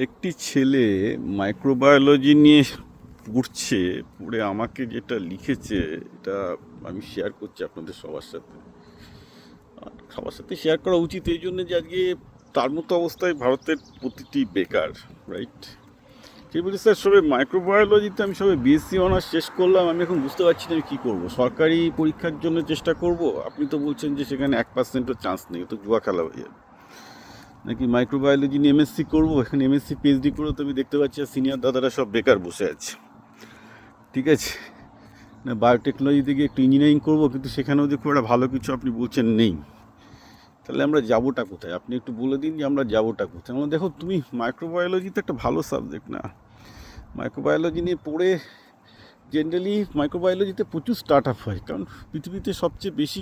একটি ছেলে মাইক্রোবায়োলজি নিয়ে পড়ছে, পড়ে আমাকে যেটা লিখেছে এটা আমি শেয়ার করছি আপনাদের সবার সাথে। আর সবার সাথে শেয়ার করা উচিত এই জন্য যে আজকে তার মতো অবস্থায় ভারতের প্রতিটি বেকার, রাইট? সে বলছে, স্যার সবে মাইক্রোবায়োলজিতে আমি সবে বিএসসি অনার্স শেষ করলাম, আমি এখন বুঝতে পারছি না আমি কী করবো। সরকারি পরীক্ষার জন্য চেষ্টা করব, আপনি তো বলছেন যে সেখানে 1%ও চান্স নেই, তো জুয়া খেলা হয়ে যাবে। নাকি মাইক্রোবায়োলজি নিয়ে এমএসসি করবো, এখানে এমএসসি পিএইচডি করে তো আমি দেখতে পাচ্ছি সিনিয়র দাদারা সব বেকার বসে আছে। ঠিক আছে, না বায়োটেকনোলজিতে গিয়ে একটু ইঞ্জিনিয়ারিং করবো, কিন্তু সেখানেও যে খুব একটা ভালো কিছু আপনি বলছেন নেই। তাহলে আমরা যাবোটা কোথায়? আপনি একটু বলে দিন যে আমরা যাবোটা কোথায়। আমরা দেখো, তুমি মাইক্রোবায়োলজি তো একটা ভালো সাবজেক্ট না। মাইক্রোবায়োলজি নিয়ে পড়ে জেনারেলি মাইক্রোবায়োলজিতে প্রচুর স্টার্ট আপ হয়, কারণ পৃথিবীতে সবচেয়ে বেশি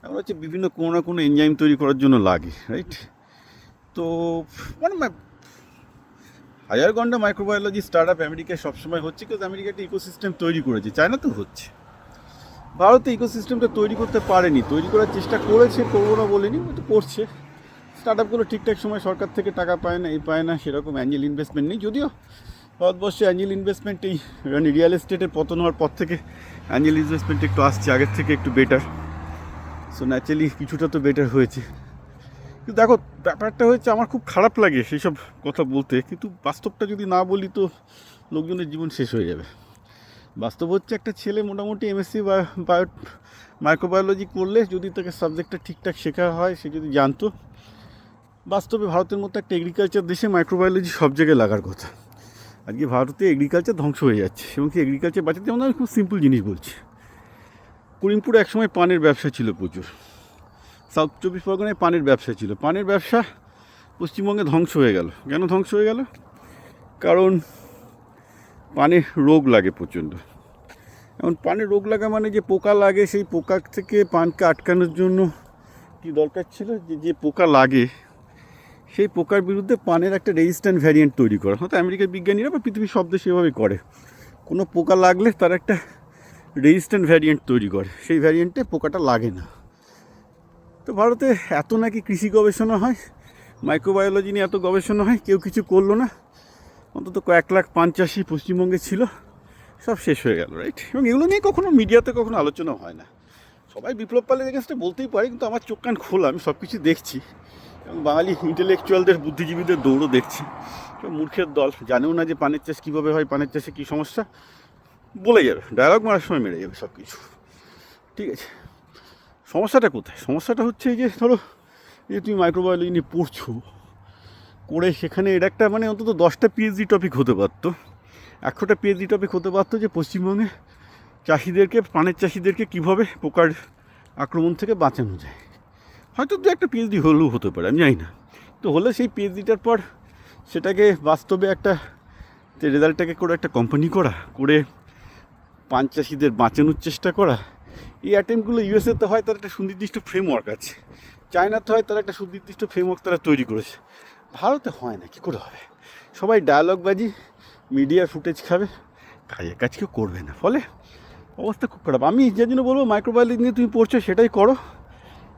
আমরা হচ্ছে বিভিন্ন কোনো না কোনো এনজাইম তৈরি করার জন্য লাগে, রাইট? তো মানে হাজার ঘন্টা মাইক্রোবায়োলজি স্টার্ট আপ আমেরিকায় সবসময় হচ্ছে, কিন্তু আমেরিকা একটা ইকোসিস্টেম তৈরি করেছে, চায়না তো হচ্ছে। ভারতে ইকোসিস্টেমটা তৈরি করতে পারেনি, তৈরি করার চেষ্টা করেছে, করবো না বলেনি, তো করছে। স্টার্ট আপগুলো ঠিকঠাক সময় সরকার থেকে টাকা পায় না, এই পায় না, সেরকম অ্যাঞ্জেল ইনভেস্টমেন্ট নেই। যদিও ভারতবর্ষে অ্যাঞ্জেল ইনভেস্টমেন্ট এই রিয়েল এস্টেটের পতন হওয়ার পর থেকে অ্যাঞ্জেল ইনভেস্টমেন্ট একটু আসছে, আগের থেকে একটু বেটার। সো ন্যাচারালি কিছুটা তো বেটার হয়েছে। কিন্তু দেখো, ব্যাপারটা হচ্ছে আমার খুব খারাপ লাগে সেই সব কথা বলতে, কিন্তু বাস্তবটা যদি না বলি তো লোকজনের জীবন শেষ হয়ে যাবে। বাস্তব হচ্ছে, একটা ছেলে মোটামুটি এমএসসি বায়ো মাইক্রোবায়োলজি করলে যদি তাকে সাবজেক্টটা ঠিকঠাক শেখা হয়, সে যদি জানতো, বাস্তবে ভারতের মতো একটা এগ্রিকালচার দেশে মাইক্রোবায়োলজি সব জায়গায় লাগার কথা। আজকে ভারতে এগ্রিকালচার ধ্বংস হয়ে যাচ্ছে, এবং কি এগ্রিকালচার বাঁচাতে, যেমন আমি খুব সিম্পল জিনিস বলছি। করিমপুরে একসময় পানের ব্যবসা ছিল প্রচুর, সাউথ 24 পরগনায় পানের ব্যবসা ছিল। পানের ব্যবসা পশ্চিমবঙ্গে ধ্বংস হয়ে গেল। কেন ধ্বংস হয়ে গেল? কারণ পানে রোগ লাগে প্রচণ্ড। এখন পানে রোগ লাগা মানে যে পোকা লাগে, সেই পোকা থেকে পানকে আটকানোর জন্য কি দরকার ছিল, যে পোকা লাগে সেই পোকার বিরুদ্ধে পানের একটা রেজিস্ট্যান্ট ভ্যারিয়েন্ট তৈরি করা। হয়তো আমেরিকার বিজ্ঞানীরা বা পৃথিবীর সব দেশ সেভাবে করে। কোনো পোকা লাগলে তার একটা রেজিস্ট্যান্ট ভ্যারিয়েন্ট তৈরি করে, সেই ভ্যারিয়েন্টে পোকাটা লাগে না। তো ভারতে এত নাকি কৃষি গবেষণা হয়, মাইক্রোবায়োলজি নিয়ে এত গবেষণা হয়, কেউ কিছু করলো না। অন্তত কয়েক লাখ পান চাষি পশ্চিমবঙ্গে ছিল, সব শেষ হয়ে গেল, রাইট? এবং এগুলো নিয়ে কখনো মিডিয়াতে কখনো আলোচনা হয় না। সবাই বিপ্লব পালের এগেনস্টে বলতেই পারে, কিন্তু আমার চোখ কান খোলা, আমি সব কিছু দেখছি। এবং বাঙালি ইন্টেলেকচুয়ালদের, বুদ্ধিজীবীদের দৌড়ও দেখছি। মূর্খের দল, জানেও না যে পানের চাষ কীভাবে হয়, পানের চাষে কী সমস্যা, বলে যাবে, ডায়লগ মারার সময় মেরে যাবে সব কিছু। ঠিক আছে, সমস্যাটা কোথায়? সমস্যাটা হচ্ছে এই যে ধরো, এই যে তুমি মাইক্রোবায়োলজি নিয়ে পড়ছো, করে সেখানে এর একটা মানে অন্তত 10টা পিএইচডি টপিক হতে পারতো, 100টা পিএইচডি টপিক হতে পারতো, যে পশ্চিমবঙ্গে চাষিদেরকে, পানের চাষিদেরকে কীভাবে পোকার আক্রমণ থেকে বাঁচানো যায়। হয়তো দু একটা পিএইচডি হলেও হতে পারে, আমি জানি না। তো হলে সেই পিএইচডিটার পর সেটাকে বাস্তবে একটা রেজাল্টটাকে করে একটা কোম্পানি করা, করে পান চাষিদের বাঁচানোর চেষ্টা করা। এই অ্যাটেম্পগুলো ইউএসএতে হয়, তার একটা সুনির্দিষ্ট ফ্রেমওয়ার্ক আছে। চায়নাতে হয়, তার একটা সুনির্দিষ্ট ফ্রেমওয়ার্ক তারা তৈরি করেছে। ভারতে হয় না, কী করে হবে? সবাই ডায়ালগবাজি, মিডিয়ার ফুটেজ খাবে, কাজের কাজ কেউ করবে না, ফলে অবস্থা খুব খারাপ। আমি যে জন্য বলবো, মাইক্রোবায়োলজি নিয়ে তুমি পড়ছো সেটাই করো,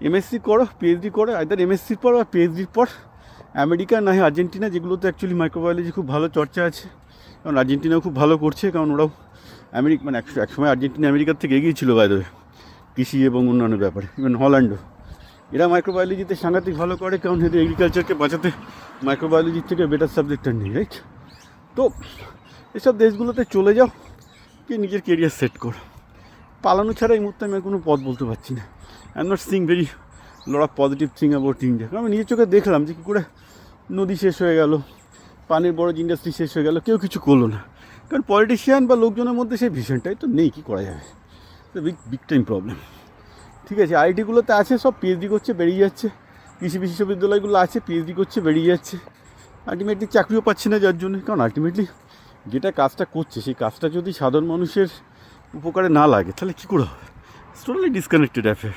এমএসসি করো, পিএইচডি করো, আইদার এমএসসির পর বা পিএইচডির পর আমেরিকা না হয় আর্জেন্টিনা, যেগুলোতে অ্যাকচুয়ালি মাইক্রোবায়োলজি খুব ভালো চর্চা আছে। কারণ আর্জেন্টিনাও খুব ভালো করছে, কারণ ওরাও আমেরিকা মানে একসময় আর্জেন্টিনা আমেরিকার থেকে এগিয়ে ছিল বাইরে কৃষি এবং অন্যান্য ব্যাপারে। ইভেন হল্যান্ডও, এরা মাইক্রোবায়োলজিতে সাংঘাতিক ভালো করে, কারণ এদের এগ্রিকালচারকে বাঁচাতে মাইক্রোবায়োলজির থেকে বেটার সাবজেক্টটা নেই, রাইট? তো এসব দেশগুলোতে চলে যাও, কি নিজের কেরিয়ার সেট করো। পালানো ছাড়া এই মুহূর্তে আমি আর কোনো পথ বলতে পারছি না। I am not sing very lot of positive thing about India. কারণ আমি নিজের চোখে দেখলাম যে কী করে নদী শেষ হয়ে গেল, পানির বড় ইন্ডাস্ট্রি শেষ হয়ে গেল, কেউ কিছু করলো না। কারণ পলিটিশিয়ান বা লোকজনের মধ্যে সেই ভিশনটাই তো নেই, কী করা যাবে? Big time problem. ঠিক আছে, আইআইটিগুলোতে আছে, সব পিএইচডি করছে, বেরিয়ে যাচ্ছে। কৃষি বিশ্ববিদ্যালয়গুলো আছে, পিএইচডি করছে, বেরিয়ে যাচ্ছে। আলটিমেটলি চাকরিও পাচ্ছে না, যার জন্য, কারণ আলটিমেটলি যেটা কাজটা করছে সেই কাজটা যদি সাধারণ মানুষের উপকারে না লাগে, তাহলে কী করে হবে? It's totally disconnected affair.